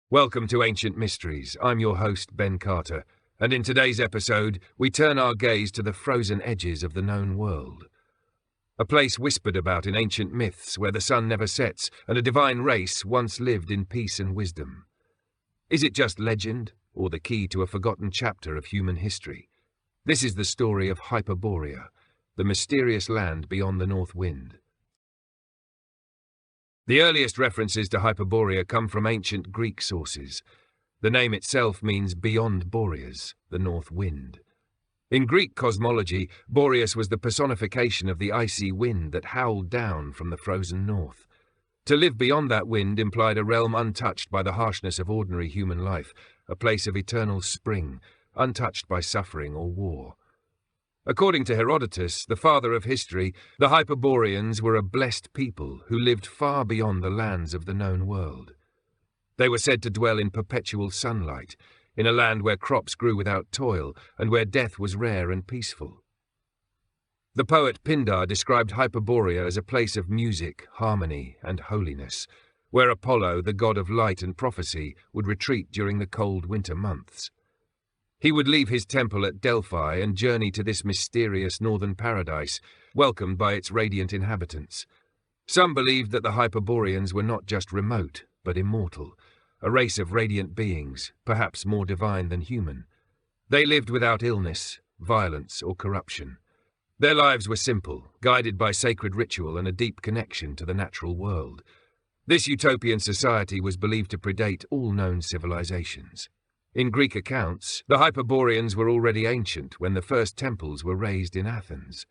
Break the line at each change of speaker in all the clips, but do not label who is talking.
Welcome to Ancient Mysteries. I'm your host, Ben Carter, and in today's episode, we turn our gaze to the frozen edges of the known world. A place whispered about in ancient myths where the sun never sets and a divine race once lived in peace and wisdom. Is it just legend, or the key to a forgotten chapter of human history? This is the story of Hyperborea, the mysterious land beyond the North Wind. The earliest references to Hyperborea come from ancient Greek sources. The name itself means beyond Boreas, the North Wind. In Greek cosmology, Boreas was the personification of the icy wind that howled down from the frozen north. To live beyond that wind implied a realm untouched by the harshness of ordinary human life, a place of eternal spring, untouched by suffering or war. According to Herodotus, the father of history, the Hyperboreans were a blessed people who lived far beyond the lands of the known world. They were said to dwell in perpetual sunlight, in a land where crops grew without toil and where death was rare and peaceful. The poet Pindar described Hyperborea as a place of music, harmony, and holiness, where Apollo, the god of light and prophecy, would retreat during the cold winter months. He would leave his temple at Delphi and journey to this mysterious northern paradise, welcomed by its radiant inhabitants. Some believed that the Hyperboreans were not just remote, but immortal, a race of radiant beings, perhaps more divine than human. They lived without illness, violence, or corruption. Their lives were simple, guided by sacred ritual and a deep connection to the natural world. This utopian society was believed to predate all known civilizations. In Greek accounts, the Hyperboreans were already ancient when the first temples were raised in Athens.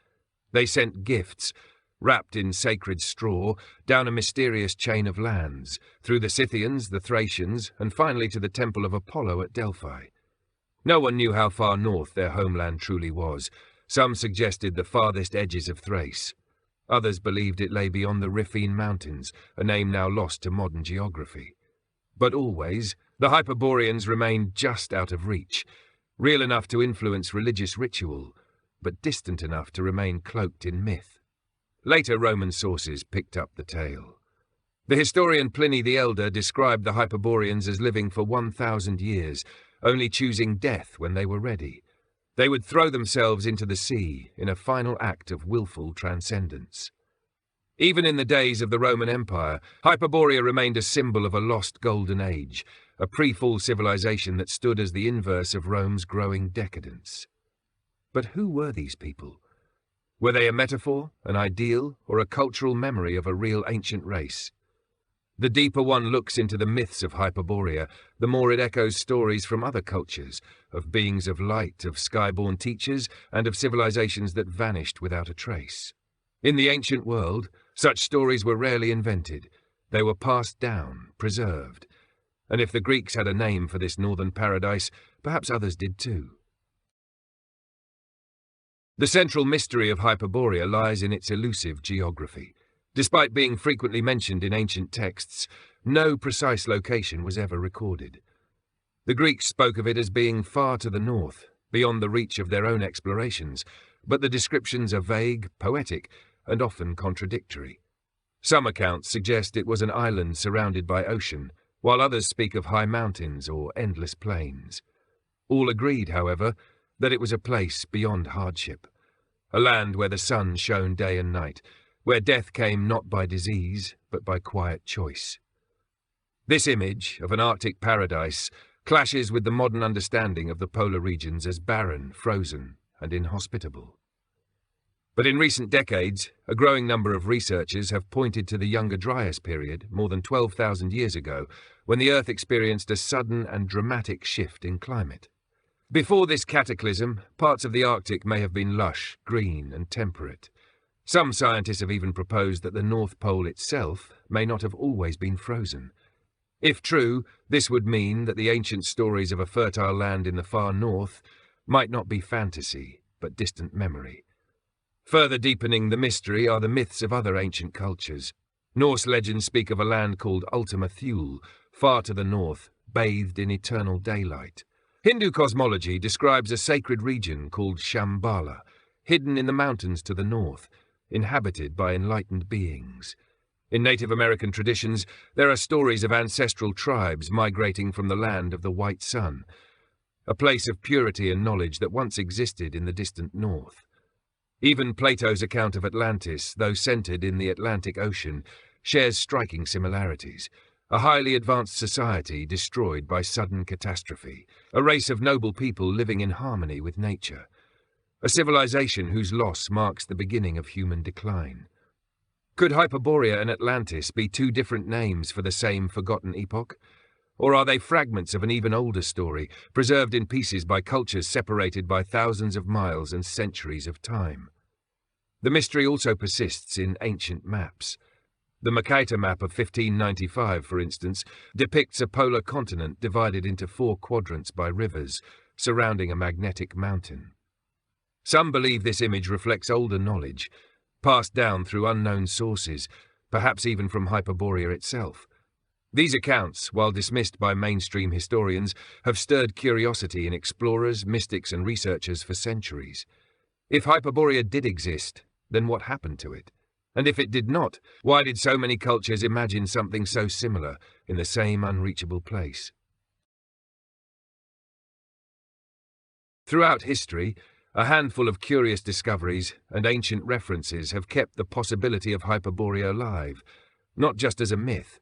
They sent gifts, wrapped in sacred straw, down a mysterious chain of lands, through the Scythians, the Thracians, and finally to the temple of Apollo at Delphi. No one knew how far north their homeland truly was. Some suggested the farthest edges of Thrace. Others believed it lay beyond the Riphean Mountains, a name now lost to modern geography. But always, the Hyperboreans remained just out of reach, real enough to influence religious ritual, but distant enough to remain cloaked in myth. Later Roman sources picked up the tale. The historian Pliny the Elder described the Hyperboreans as living for 1,000 years, only choosing death when they were ready. They would throw themselves into the sea in a final act of willful transcendence. Even in the days of the Roman Empire, Hyperborea remained a symbol of a lost golden age, a pre-fall civilization that stood as the inverse of Rome's growing decadence. But who were these people? Were they a metaphor, an ideal, or a cultural memory of a real ancient race? The deeper one looks into the myths of Hyperborea, the more it echoes stories from other cultures, of beings of light, of skyborn teachers, and of civilizations that vanished without a trace. In the ancient world, such stories were rarely invented. They were passed down, preserved. And if the Greeks had a name for this northern paradise, perhaps others did too. The central mystery of Hyperborea lies in its elusive geography. Despite being frequently mentioned in ancient texts, no precise location was ever recorded. The Greeks spoke of it as being far to the north, beyond the reach of their own explorations, but the descriptions are vague, poetic, and often contradictory. Some accounts suggest it was an island surrounded by ocean, while others speak of high mountains or endless plains. All agreed, however, that it was a place beyond hardship, a land where the sun shone day and night, where death came not by disease, but by quiet choice. This image of an Arctic paradise clashes with the modern understanding of the polar regions as barren, frozen, and inhospitable. But in recent decades, a growing number of researchers have pointed to the Younger Dryas period, more than 12,000 years ago, when the Earth experienced a sudden and dramatic shift in climate. Before this cataclysm, parts of the Arctic may have been lush, green, and temperate. Some scientists have even proposed that the North Pole itself may not have always been frozen. If true, this would mean that the ancient stories of a fertile land in the far north might not be fantasy, but distant memory. Further deepening the mystery are the myths of other ancient cultures. Norse legends speak of a land called Ultima Thule, far to the north, bathed in eternal daylight. Hindu cosmology describes a sacred region called Shambhala, hidden in the mountains to the north, inhabited by enlightened beings. In Native American traditions, there are stories of ancestral tribes migrating from the land of the White Sun, a place of purity and knowledge that once existed in the distant north. Even Plato's account of Atlantis, though centered in the Atlantic Ocean, shares striking similarities. A highly advanced society destroyed by sudden catastrophe, a race of noble people living in harmony with nature, a civilization whose loss marks the beginning of human decline. Could Hyperborea and Atlantis be two different names for the same forgotten epoch? Or are they fragments of an even older story, preserved in pieces by cultures separated by thousands of miles and centuries of time? The mystery also persists in ancient maps. The Mercator map of 1595, for instance, depicts a polar continent divided into 4 quadrants by rivers, surrounding a magnetic mountain. Some believe this image reflects older knowledge, passed down through unknown sources, perhaps even from Hyperborea itself. These accounts, while dismissed by mainstream historians, have stirred curiosity in explorers, mystics, and researchers for centuries. If Hyperborea did exist, then what happened to it? And if it did not, why did so many cultures imagine something so similar in the same unreachable place? Throughout history, a handful of curious discoveries and ancient references have kept the possibility of Hyperborea alive, not just as a myth,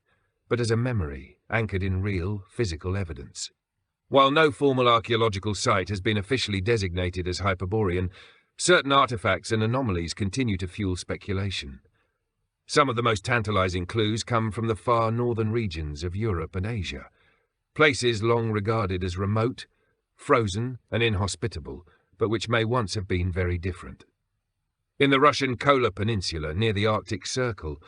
but as a memory anchored in real, physical evidence. While no formal archaeological site has been officially designated as Hyperborean, certain artifacts and anomalies continue to fuel speculation. Some of the most tantalizing clues come from the far northern regions of Europe and Asia, places long regarded as remote, frozen, and inhospitable, but which may once have been very different. In the Russian Kola Peninsula, near the Arctic Circle,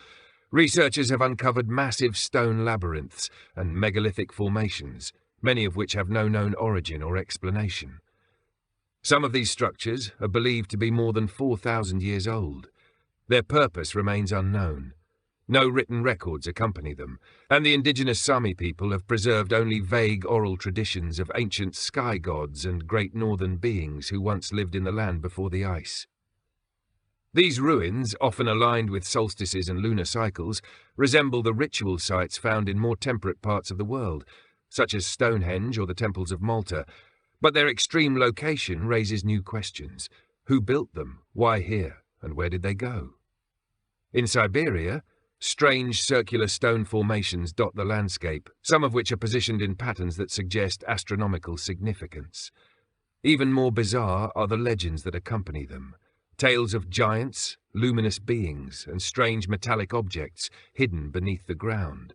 researchers have uncovered massive stone labyrinths and megalithic formations, many of which have no known origin or explanation. Some of these structures are believed to be more than 4,000 years old. Their purpose remains unknown. No written records accompany them, and the indigenous Sami people have preserved only vague oral traditions of ancient sky gods and great northern beings who once lived in the land before the ice. These ruins, often aligned with solstices and lunar cycles, resemble the ritual sites found in more temperate parts of the world, such as Stonehenge or the temples of Malta, but their extreme location raises new questions. Who built them? Why here? And where did they go? In Siberia, strange circular stone formations dot the landscape, some of which are positioned in patterns that suggest astronomical significance. Even more bizarre are the legends that accompany them. Tales of giants, luminous beings, and strange metallic objects hidden beneath the ground.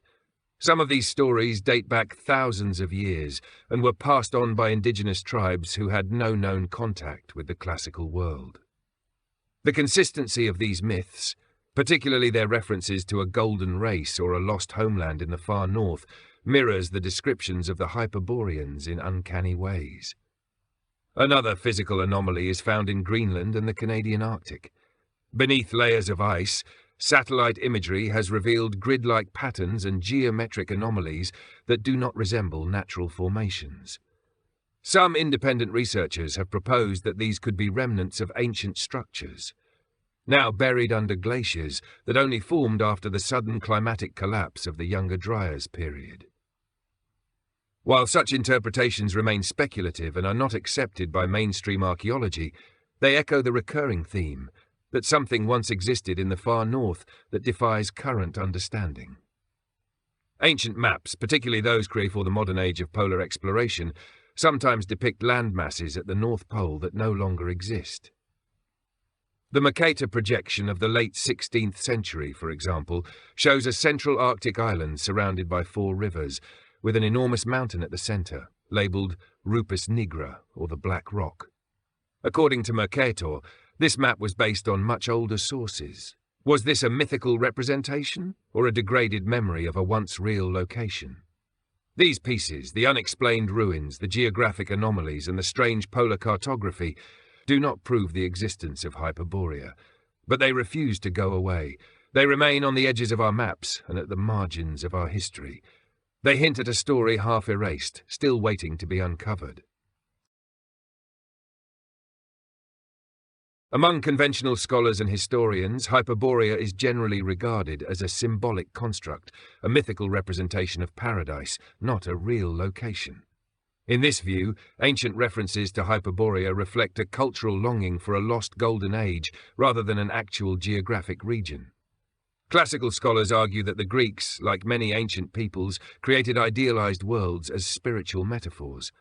Some of these stories date back thousands of years and were passed on by indigenous tribes who had no known contact with the classical world. The consistency of these myths, particularly their references to a golden race or a lost homeland in the far north, mirrors the descriptions of the Hyperboreans in uncanny ways. Another physical anomaly is found in Greenland and the Canadian Arctic. Beneath layers of ice, satellite imagery has revealed grid-like patterns and geometric anomalies that do not resemble natural formations. Some independent researchers have proposed that these could be remnants of ancient structures, now buried under glaciers that only formed after the sudden climatic collapse of the Younger Dryas period. While such interpretations remain speculative and are not accepted by mainstream archaeology, they echo the recurring theme that something once existed in the far north that defies current understanding. Ancient maps, particularly those created for the modern age of polar exploration, sometimes depict land masses at the North Pole that no longer exist. The Mercator projection of the late 16th century, for example, shows a central Arctic island surrounded by 4 rivers, with an enormous mountain at the center, labeled Rupus Nigra, or the Black Rock. According to Mercator, this map was based on much older sources. Was this a mythical representation, or a degraded memory of a once real location? These pieces, the unexplained ruins, the geographic anomalies, and the strange polar cartography, do not prove the existence of Hyperborea, but they refuse to go away. They remain on the edges of our maps and at the margins of our history. They hint at a story half erased, still waiting to be uncovered. Among conventional scholars and historians, Hyperborea is generally regarded as a symbolic construct, a mythical representation of paradise, not a real location. In this view, ancient references to Hyperborea reflect a cultural longing for a lost golden age rather than an actual geographic region. Classical scholars argue that the Greeks, like many ancient peoples, created idealized worlds as spiritual metaphors.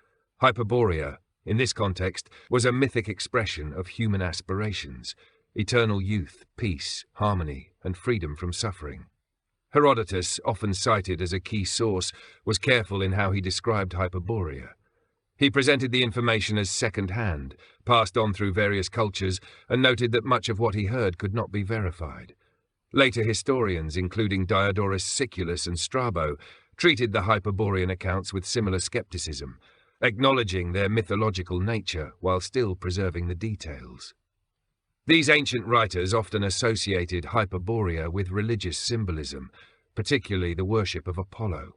Hyperborea, in this context, was a mythic expression of human aspirations: eternal youth, peace, harmony, and freedom from suffering. Herodotus, often cited as a key source, was careful in how he described Hyperborea. He presented the information as second-hand, passed on through various cultures, and noted that much of what he heard could not be verified. Later historians, including Diodorus Siculus and Strabo, treated the Hyperborean accounts with similar skepticism, acknowledging their mythological nature while still preserving the details. These ancient writers often associated Hyperborea with religious symbolism, particularly the worship of Apollo.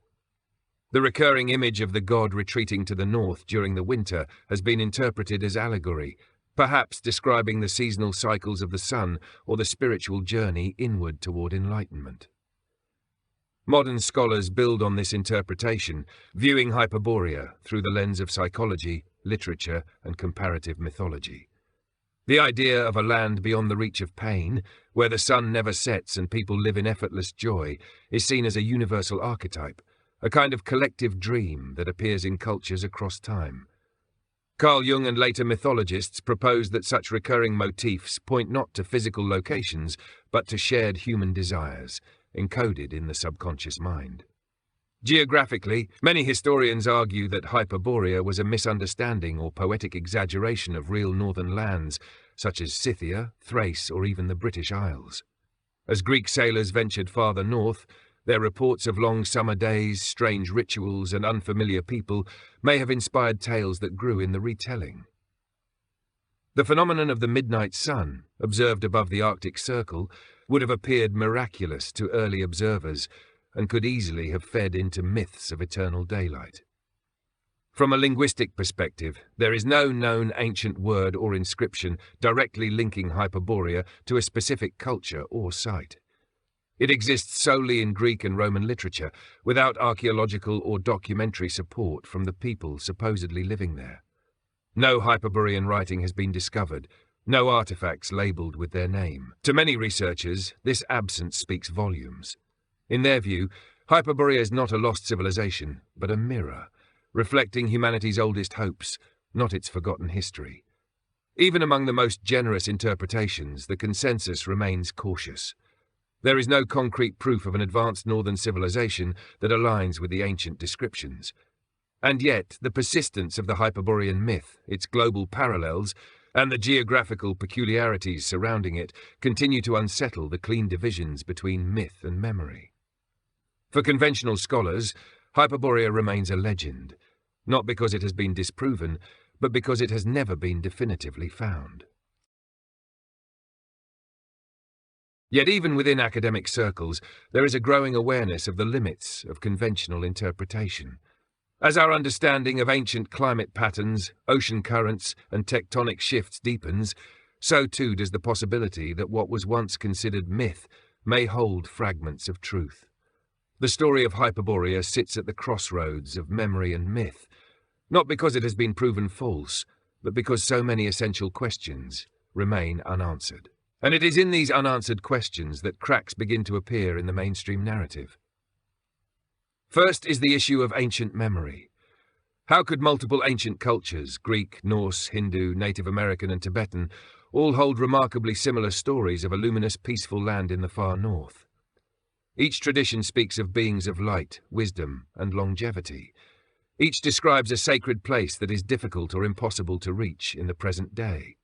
The recurring image of the god retreating to the north during the winter has been interpreted as allegory, perhaps describing the seasonal cycles of the sun or the spiritual journey inward toward enlightenment. Modern scholars build on this interpretation, viewing Hyperborea through the lens of psychology, literature, and comparative mythology. The idea of a land beyond the reach of pain, where the sun never sets and people live in effortless joy, is seen as a universal archetype, a kind of collective dream that appears in cultures across time. Carl Jung and later mythologists proposed that such recurring motifs point not to physical locations, but to shared human desires, encoded in the subconscious mind. Geographically, many historians argue that Hyperborea was a misunderstanding or poetic exaggeration of real northern lands, such as Scythia, Thrace, or even the British Isles. As Greek sailors ventured farther north, their reports of long summer days, strange rituals, and unfamiliar people may have inspired tales that grew in the retelling. The phenomenon of the midnight sun, observed above the Arctic Circle, would have appeared miraculous to early observers and could easily have fed into myths of eternal daylight. From a linguistic perspective, there is no known ancient word or inscription directly linking Hyperborea to a specific culture or site. It exists solely in Greek and Roman literature, without archaeological or documentary support from the people supposedly living there. No Hyperborean writing has been discovered, no artifacts labelled with their name. To many researchers, this absence speaks volumes. In their view, Hyperborea is not a lost civilization, but a mirror, reflecting humanity's oldest hopes, not its forgotten history. Even among the most generous interpretations, the consensus remains cautious. There is no concrete proof of an advanced northern civilization that aligns with the ancient descriptions. And yet, the persistence of the Hyperborean myth, its global parallels, and the geographical peculiarities surrounding it continue to unsettle the clean divisions between myth and memory. For conventional scholars, Hyperborea remains a legend, not because it has been disproven, but because it has never been definitively found. Yet even within academic circles, there is a growing awareness of the limits of conventional interpretation. As our understanding of ancient climate patterns, ocean currents, and tectonic shifts deepens, so too does the possibility that what was once considered myth may hold fragments of truth. The story of Hyperborea sits at the crossroads of memory and myth, not because it has been proven false, but because so many essential questions remain unanswered. And it is in these unanswered questions that cracks begin to appear in the mainstream narrative. First is the issue of ancient memory. How could multiple ancient cultures, Greek, Norse, Hindu, Native American, and Tibetan, all hold remarkably similar stories of a luminous, peaceful land in the far north? Each tradition speaks of beings of light, wisdom, and longevity. Each describes a sacred place that is difficult or impossible to reach in the present day.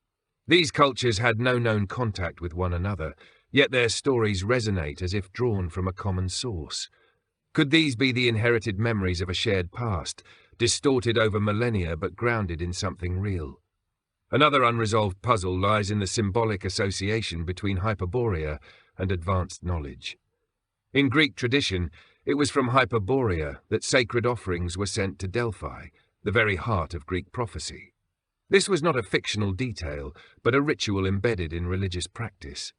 These cultures had no known contact with one another, yet their stories resonate as if drawn from a common source. Could these be the inherited memories of a shared past, distorted over millennia but grounded in something real? Another unresolved puzzle lies in the symbolic association between Hyperborea and advanced knowledge. In Greek tradition, it was from Hyperborea that sacred offerings were sent to Delphi, the very heart of Greek prophecy. This was not a fictional detail, but a ritual embedded in religious practice.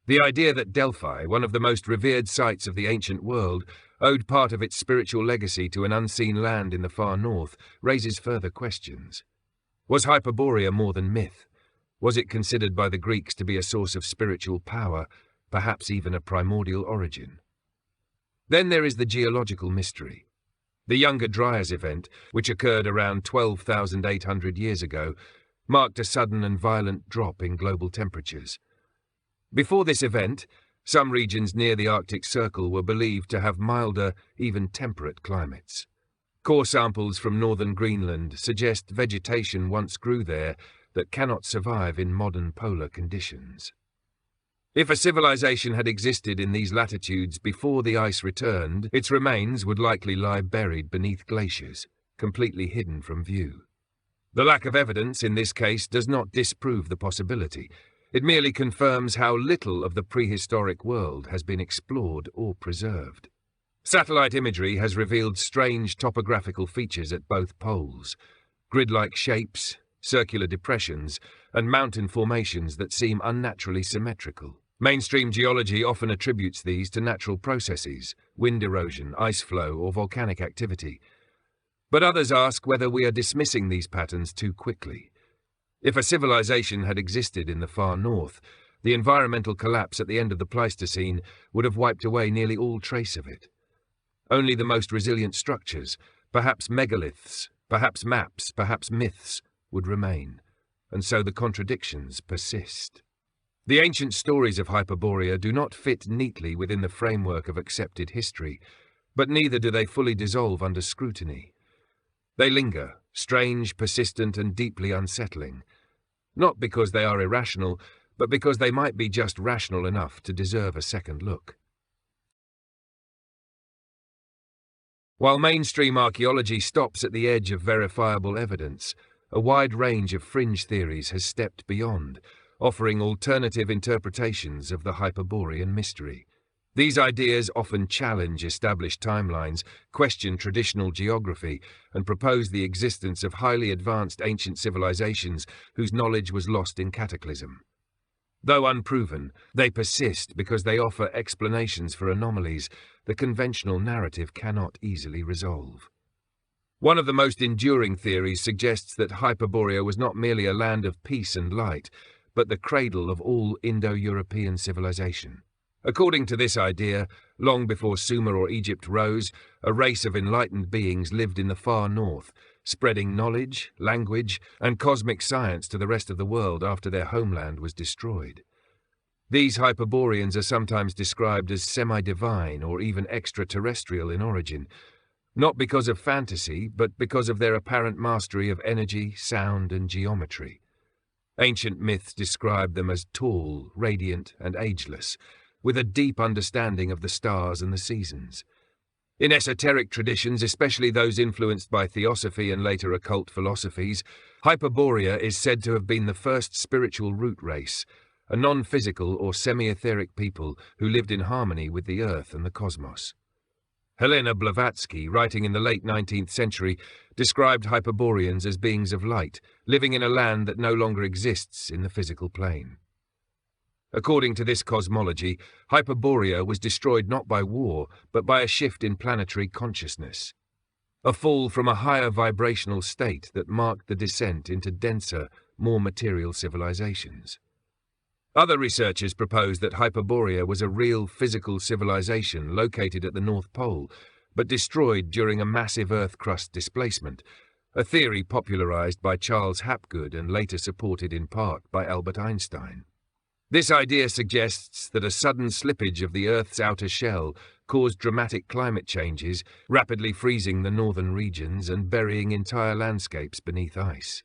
The idea that Delphi, one of the most revered sites of the ancient world, owed part of its spiritual legacy to an unseen land in the far north, raises further questions. Was Hyperborea more than myth? Was it considered by the Greeks to be a source of spiritual power, perhaps even a primordial origin? Then there is the geological mystery. The Younger Dryas event, which occurred around 12,800 years ago, marked a sudden and violent drop in global temperatures. Before this event, some regions near the Arctic Circle were believed to have milder, even temperate climates. Core samples from northern Greenland suggest vegetation once grew there that cannot survive in modern polar conditions. If a civilization had existed in these latitudes before the ice returned, its remains would likely lie buried beneath glaciers, completely hidden from view. The lack of evidence in this case does not disprove the possibility. It merely confirms how little of the prehistoric world has been explored or preserved. Satellite imagery has revealed strange topographical features at both poles, grid-like shapes, circular depressions, and mountain formations that seem unnaturally symmetrical. Mainstream geology often attributes these to natural processes, wind erosion, ice flow, or volcanic activity. But others ask whether we are dismissing these patterns too quickly. If a civilization had existed in the far north, the environmental collapse at the end of the Pleistocene would have wiped away nearly all trace of it. Only the most resilient structures, perhaps megaliths, perhaps maps, perhaps myths, would remain, and so the contradictions persist. The ancient stories of Hyperborea do not fit neatly within the framework of accepted history, but neither do they fully dissolve under scrutiny. They linger, strange, persistent, and deeply unsettling, not because they are irrational, but because they might be just rational enough to deserve a second look. While mainstream archaeology stops at the edge of verifiable evidence, a wide range of fringe theories has stepped beyond, offering alternative interpretations of the Hyperborean mystery. These ideas often challenge established timelines, question traditional geography, and propose the existence of highly advanced ancient civilizations whose knowledge was lost in cataclysm. Though unproven, they persist because they offer explanations for anomalies the conventional narrative cannot easily resolve. One of the most enduring theories suggests that Hyperborea was not merely a land of peace and light, but the cradle of all Indo-European civilization. According to this idea, long before Sumer or Egypt rose, a race of enlightened beings lived in the far north, spreading knowledge, language, and cosmic science to the rest of the world after their homeland was destroyed. These Hyperboreans are sometimes described as semi-divine or even extraterrestrial in origin, not because of fantasy, but because of their apparent mastery of energy, sound, and geometry. Ancient myths describe them as tall, radiant, and ageless, with a deep understanding of the stars and the seasons. In esoteric traditions, especially those influenced by theosophy and later occult philosophies, Hyperborea is said to have been the first spiritual root race, a non-physical or semi-etheric people who lived in harmony with the earth and the cosmos. Helena Blavatsky, writing in the late 19th century, described Hyperboreans as beings of light, living in a land that no longer exists in the physical plane. According to this cosmology, Hyperborea was destroyed not by war, but by a shift in planetary consciousness, a fall from a higher vibrational state that marked the descent into denser, more material civilizations. Other researchers propose that Hyperborea was a real physical civilization located at the North Pole, but destroyed during a massive Earth crust displacement, a theory popularized by Charles Hapgood and later supported in part by Albert Einstein. This idea suggests that a sudden slippage of the Earth's outer shell caused dramatic climate changes, rapidly freezing the northern regions and burying entire landscapes beneath ice.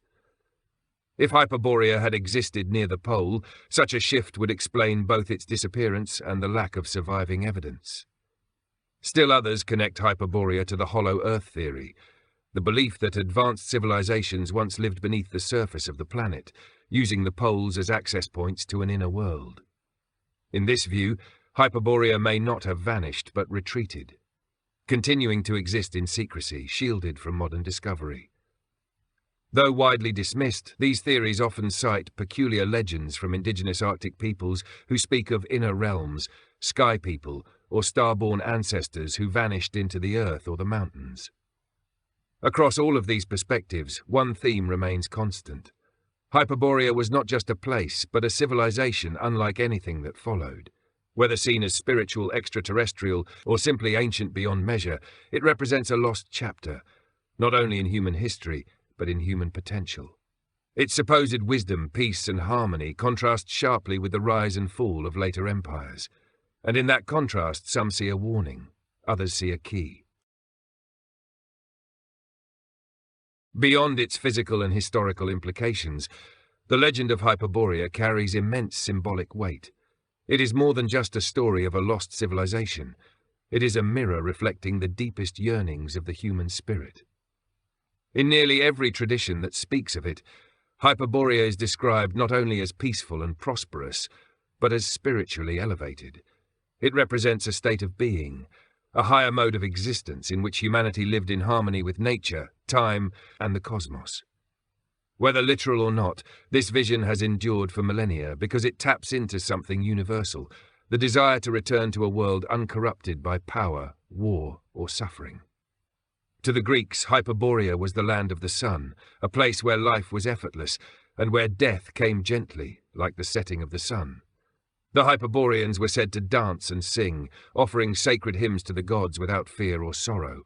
If Hyperborea had existed near the pole, such a shift would explain both its disappearance and the lack of surviving evidence. Still others connect Hyperborea to the hollow Earth theory, the belief that advanced civilizations once lived beneath the surface of the planet, using the poles as access points to an inner world. In this view, Hyperborea may not have vanished but retreated, continuing to exist in secrecy, shielded from modern discovery. Though widely dismissed, these theories often cite peculiar legends from indigenous Arctic peoples who speak of inner realms, sky people, or starborn ancestors who vanished into the earth or the mountains. Across all of these perspectives, one theme remains constant. Hyperborea was not just a place, but a civilization unlike anything that followed. Whether seen as spiritual, extraterrestrial, or simply ancient beyond measure, it represents a lost chapter, not only in human history, but in human potential. Its supposed wisdom, peace, and harmony contrast sharply with the rise and fall of later empires. And in that contrast, some see a warning, others see a key. Beyond its physical and historical implications, the legend of Hyperborea carries immense symbolic weight. It is more than just a story of a lost civilization. It is a mirror reflecting the deepest yearnings of the human spirit. In nearly every tradition that speaks of it, Hyperborea is described not only as peaceful and prosperous, but as spiritually elevated. It represents a state of being, a higher mode of existence in which humanity lived in harmony with nature, time, and the cosmos. Whether literal or not, this vision has endured for millennia because it taps into something universal, the desire to return to a world uncorrupted by power, war, or suffering. To the Greeks, Hyperborea was the land of the sun, a place where life was effortless, and where death came gently, like the setting of the sun. The Hyperboreans were said to dance and sing, offering sacred hymns to the gods without fear or sorrow.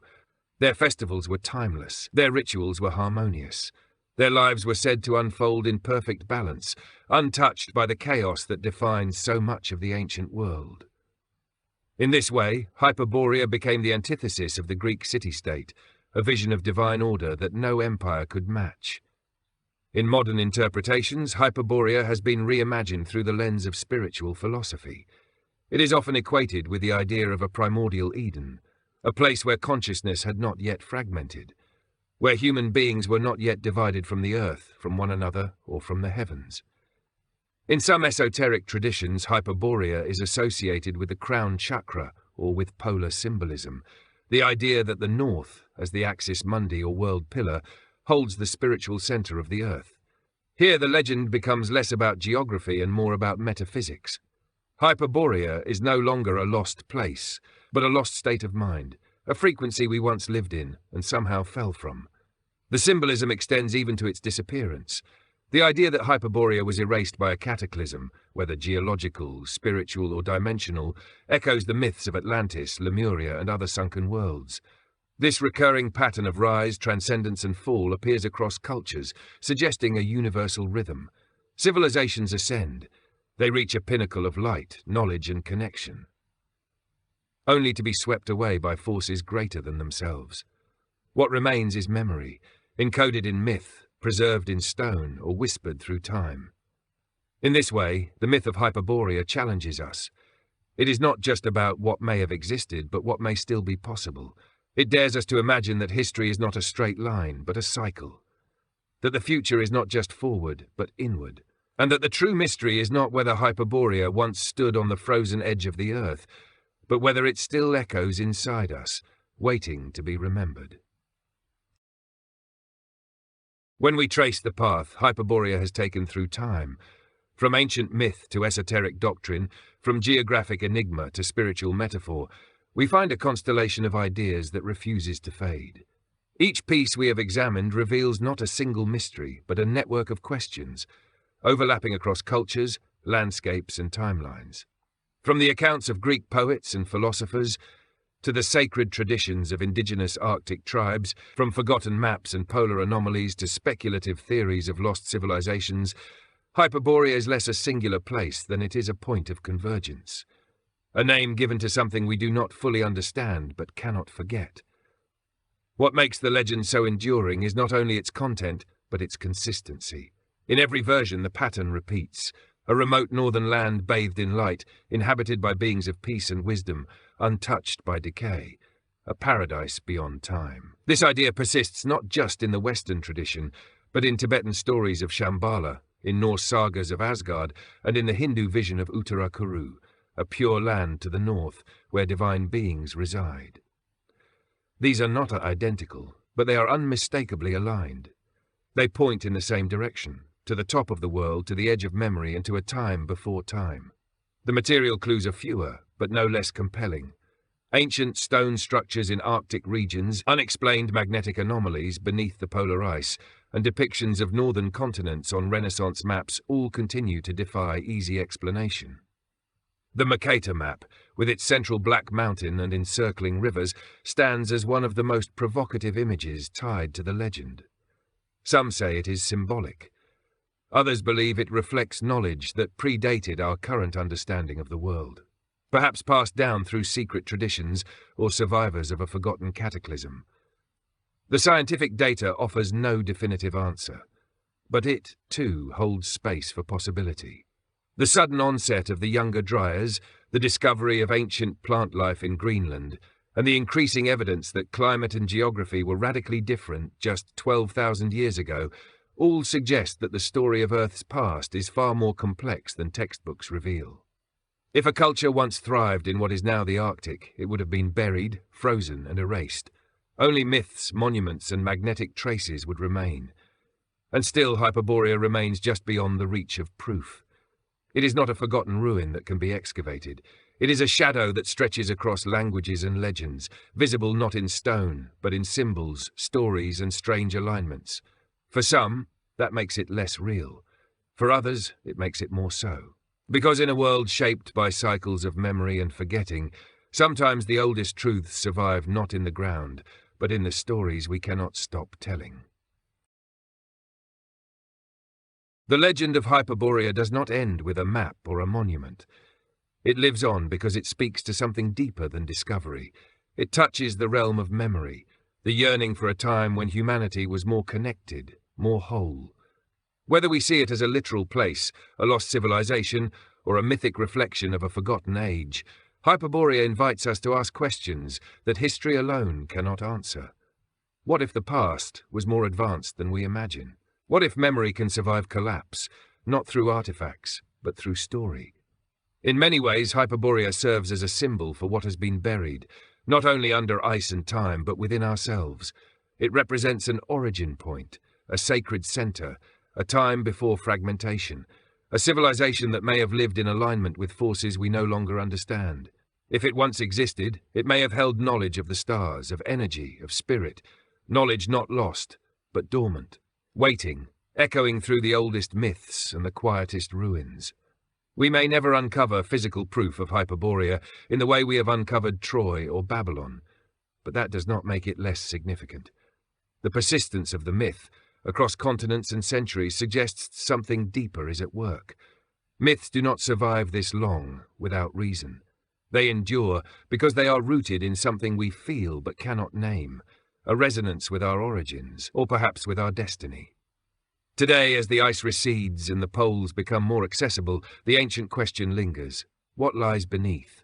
Their festivals were timeless, their rituals were harmonious. Their lives were said to unfold in perfect balance, untouched by the chaos that defines so much of the ancient world. In this way, Hyperborea became the antithesis of the Greek city-state, a vision of divine order that no empire could match. In modern interpretations, Hyperborea has been reimagined through the lens of spiritual philosophy. It is often equated with the idea of a primordial Eden, a place where consciousness had not yet fragmented, where human beings were not yet divided from the earth, from one another, or from the heavens. In some esoteric traditions, Hyperborea is associated with the crown chakra, or with polar symbolism, the idea that the north, as the axis mundi or world pillar, holds the spiritual center of the earth. Here the legend becomes less about geography and more about metaphysics. Hyperborea is no longer a lost place, but a lost state of mind, a frequency we once lived in and somehow fell from. The symbolism extends even to its disappearance. The idea that Hyperborea was erased by a cataclysm, whether geological, spiritual, or dimensional, echoes the myths of Atlantis, Lemuria, and other sunken worlds. This recurring pattern of rise, transcendence, and fall appears across cultures, suggesting a universal rhythm. Civilizations ascend. They reach a pinnacle of light, knowledge, and connection, only to be swept away by forces greater than themselves. What remains is memory, encoded in myth, preserved in stone, or whispered through time. In this way, the myth of Hyperborea challenges us. It is not just about what may have existed, but what may still be possible. It dares us to imagine that history is not a straight line, but a cycle. That the future is not just forward, but inward. And that the true mystery is not whether Hyperborea once stood on the frozen edge of the earth, but whether it still echoes inside us, waiting to be remembered. When we trace the path Hyperborea has taken through time, from ancient myth to esoteric doctrine, from geographic enigma to spiritual metaphor, we find a constellation of ideas that refuses to fade. Each piece we have examined reveals not a single mystery, but a network of questions, overlapping across cultures, landscapes, and timelines. From the accounts of Greek poets and philosophers, to the sacred traditions of indigenous Arctic tribes, from forgotten maps and polar anomalies to speculative theories of lost civilizations, Hyperborea is less a singular place than it is a point of convergence. A name given to something we do not fully understand but cannot forget. What makes the legend so enduring is not only its content, but its consistency. In every version, the pattern repeats. A remote northern land bathed in light, inhabited by beings of peace and wisdom, untouched by decay. A paradise beyond time. This idea persists not just in the Western tradition, but in Tibetan stories of Shambhala, in Norse sagas of Asgard, and in the Hindu vision of Uttarakuru, a pure land to the north, where divine beings reside. These are not identical, but they are unmistakably aligned. They point in the same direction, to the top of the world, to the edge of memory, and to a time before time. The material clues are fewer, but no less compelling. Ancient stone structures in Arctic regions, unexplained magnetic anomalies beneath the polar ice, and depictions of northern continents on Renaissance maps all continue to defy easy explanation. The Mercator map, with its central black mountain and encircling rivers, stands as one of the most provocative images tied to the legend. Some say it is symbolic. Others believe it reflects knowledge that predated our current understanding of the world, perhaps passed down through secret traditions or survivors of a forgotten cataclysm. The scientific data offers no definitive answer, but it, too, holds space for possibility. The sudden onset of the younger dryas, the discovery of ancient plant life in Greenland, and the increasing evidence that climate and geography were radically different just 12,000 years ago all suggest that the story of Earth's past is far more complex than textbooks reveal. If a culture once thrived in what is now the Arctic, it would have been buried, frozen, and erased. Only myths, monuments, and magnetic traces would remain. And still, Hyperborea remains just beyond the reach of proof. It is not a forgotten ruin that can be excavated. It is a shadow that stretches across languages and legends, visible not in stone, but in symbols, stories, and strange alignments. For some, that makes it less real. For others, it makes it more so. Because in a world shaped by cycles of memory and forgetting, sometimes the oldest truths survive not in the ground, but in the stories we cannot stop telling. The legend of Hyperborea does not end with a map or a monument. It lives on because it speaks to something deeper than discovery. It touches the realm of memory, the yearning for a time when humanity was more connected, more whole. Whether we see it as a literal place, a lost civilization, or a mythic reflection of a forgotten age, Hyperborea invites us to ask questions that history alone cannot answer. What if the past was more advanced than we imagine? What if memory can survive collapse, not through artifacts, but through story? In many ways, Hyperborea serves as a symbol for what has been buried, not only under ice and time, but within ourselves. It represents an origin point, a sacred center, a time before fragmentation, a civilization that may have lived in alignment with forces we no longer understand. If it once existed, it may have held knowledge of the stars, of energy, of spirit, knowledge not lost, but dormant, waiting, echoing through the oldest myths and the quietest ruins. We may never uncover physical proof of Hyperborea in the way we have uncovered Troy or Babylon, but that does not make it less significant. The persistence of the myth, across continents and centuries, suggests something deeper is at work. Myths do not survive this long without reason. They endure because they are rooted in something we feel but cannot name, a resonance with our origins, or perhaps with our destiny. Today, as the ice recedes and the poles become more accessible, the ancient question lingers. What lies beneath?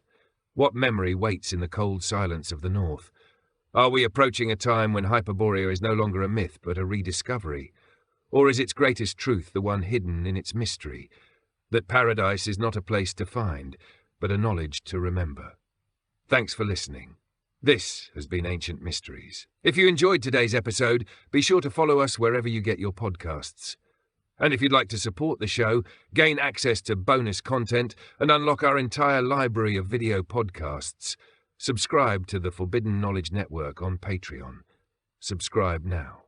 What memory waits in the cold silence of the north? Are we approaching a time when Hyperborea is no longer a myth but a rediscovery? Or is its greatest truth the one hidden in its mystery, that paradise is not a place to find, but a knowledge to remember? Thanks for listening. This has been Ancient Mysteries. If you enjoyed today's episode, be sure to follow us wherever you get your podcasts. And if you'd like to support the show, gain access to bonus content, and unlock our entire library of video podcasts, subscribe to the Forbidden Knowledge Network on Patreon. Subscribe now.